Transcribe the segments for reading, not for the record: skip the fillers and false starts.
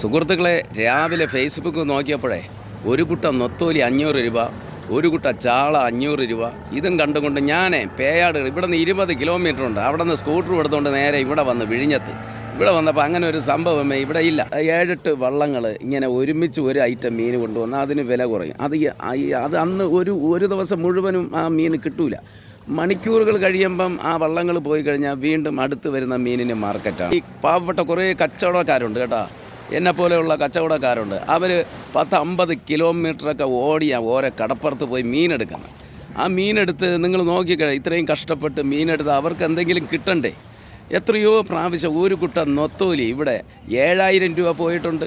സുഹൃത്തുക്കളെ, രാവിലെ ഫേസ്ബുക്ക് നോക്കിയപ്പോഴേ ഒരു കുട്ട നൊത്തോലി 500 രൂപ, ഒരു കുട്ട ചാള 500 രൂപ. ഇതും കണ്ടുകൊണ്ട് ഞാൻ പേയാട് ഇവിടെ നിന്ന് 20 കിലോമീറ്റർ ഉണ്ട്. അവിടെ നിന്ന് സ്കൂട്ടർ എടുത്തുകൊണ്ട് നേരെ ഇവിടെ വന്ന് വിഴിഞ്ഞത്ത്. ഇവിടെ വന്നപ്പോൾ അങ്ങനെ ഒരു സംഭവമേ ഇവിടെ ഇല്ല. 7-8 വള്ളങ്ങൾ ഇങ്ങനെ ഒരുമിച്ച് ഒരു ഐറ്റം മീൻ കൊണ്ടുവന്നാൽ അതിന് വില കുറയും. അത് അന്ന് ഒരു ദിവസം മുഴുവനും ആ മീൻ കിട്ടൂല. മണിക്കൂറുകൾ കഴിയുമ്പം ആ വള്ളങ്ങൾ പോയി കഴിഞ്ഞാൽ വീണ്ടും അടുത്ത് വരുന്ന മീനിന് മാർക്കറ്റാണ്. ഈ പാവപ്പെട്ട കുറേ കച്ചവടക്കാരുണ്ട് കേട്ടോ, എന്നെപ്പോലെയുള്ള കച്ചവടക്കാരുണ്ട്. അവർ 10-50 കിലോമീറ്ററൊക്കെ ഓടിയാൽ ഓരോ കടപ്പുറത്ത് പോയി മീനെടുക്കണം. ആ മീനെടുത്ത് നിങ്ങൾ നോക്കിക്കഴിഞ്ഞാൽ ഇത്രയും കഷ്ടപ്പെട്ട് മീനെടുത്ത് അവർക്ക് എന്തെങ്കിലും കിട്ടണ്ടേ? എത്രയോ പ്രാവശ്യം ഒരു കുട്ട നൊത്തോലി ഇവിടെ 7000 രൂപ പോയിട്ടുണ്ട്,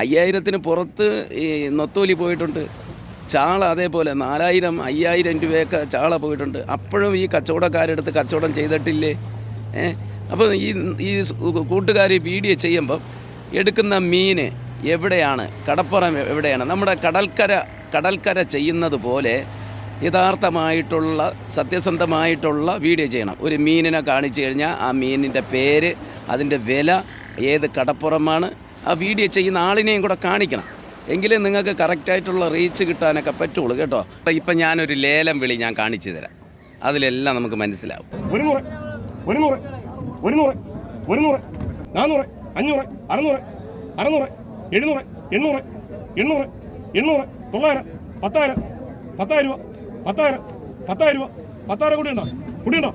5000-ന് പുറത്ത് ഈ നൊത്തോലി പോയിട്ടുണ്ട്. ചാള അതേപോലെ 4000-5000 രൂപയൊക്കെ ചാള പോയിട്ടുണ്ട്. അപ്പോഴും ഈ കച്ചവടക്കാരെടുത്ത് കച്ചവടം ചെയ്തിട്ടില്ലേ? അപ്പോൾ ഈ കൂട്ടുകാർ വീഡിയോ ചെയ്യുമ്പം എടുക്കുന്ന മീൻ എവിടെയാണ്, കടപ്പുറം എവിടെയാണ്? നമ്മുടെ കടൽക്കര ചെയ്യുന്നത് പോലെ യഥാർത്ഥമായിട്ടുള്ള സത്യസന്ധമായിട്ടുള്ള വീഡിയോ ചെയ്യണം. ഒരു മീനിനെ കാണിച്ചു കഴിഞ്ഞാൽ ആ മീനിൻ്റെ പേര്, അതിൻ്റെ വില, ഏത് കടപ്പുറമാണ്, ആ വീഡിയോ ചെയ്യുന്ന ആളിനെയും കൂടെ കാണിക്കണം. എങ്കിലും നിങ്ങൾക്ക് കറക്റ്റായിട്ടുള്ള റീച്ച് കിട്ടാനൊക്കെ പറ്റുള്ളൂ കേട്ടോ. ഇപ്പം ഞാനൊരു ലേലം വിളി ഞാൻ കാണിച്ചു തരാം, അതിലെല്ലാം നമുക്ക് മനസ്സിലാവും. 100, 100, 100, 100, 400, 500, 600, 600, 700, 800, 800, 800, 900, 10,000, 10,000 രൂപ, 10,000, 10,000 രൂപ, 10,000 കൂടിയുണ്ടോ?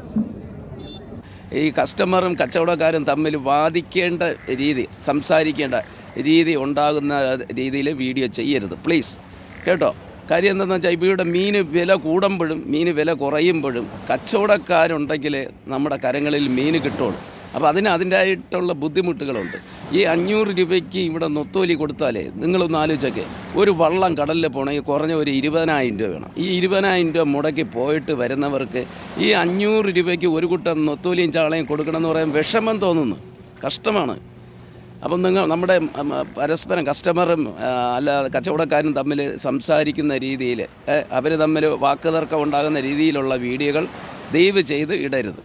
ഈ കസ്റ്റമറും കച്ചവടക്കാരും തമ്മിൽ വാദിക്കേണ്ട രീതി, സംസാരിക്കേണ്ട രീതി ഉണ്ടാകുന്ന രീതിയിൽ വീഡിയോ ചെയ്യരുത് പ്ലീസ് കേട്ടോ. കാര്യം എന്താണെന്ന് വെച്ചാൽ ഇവിടെ മീൻ വില കൂടുമ്പോഴും മീൻ വില കുറയുമ്പോഴും കച്ചവടക്കാരുണ്ടെങ്കിൽ നമ്മുടെ കരങ്ങളിൽ മീൻ കിട്ടുള്ളൂ. അപ്പോൾ അതിൻ്റേതായിട്ടുള്ള ബുദ്ധിമുട്ടുകളുണ്ട്. ഈ 500 രൂപയ്ക്ക് ഇവിടെ നൊത്തോലി കൊടുത്താലേ നിങ്ങളൊന്ന് ആലോചിച്ചൊക്കെ, ഒരു വള്ളം കടലിൽ പോകണമെങ്കിൽ കുറഞ്ഞ ഒരു 20,000 രൂപ വേണം. ഈ 20,000 രൂപ മുടക്കി പോയിട്ട് വരുന്നവർക്ക് ഈ 500 രൂപയ്ക്ക് ഒരു കുട്ടം നൊത്തോലിയും ചാളയും കൊടുക്കണമെന്ന് പറയാൻ വിഷമം തോന്നുന്നു, കഷ്ടമാണ്. അപ്പം നമ്മുടെ പരസ്പരം കസ്റ്റമറും അല്ല കച്ചവടക്കാരും തമ്മിൽ സംസാരിക്കുന്ന രീതിയിൽ അവർ തമ്മിൽ വാക്കുതർക്കം ഉണ്ടാകുന്ന രീതിയിലുള്ള വീഡിയോകൾ ദയവ് ചെയ്ത് ഇടരുത്.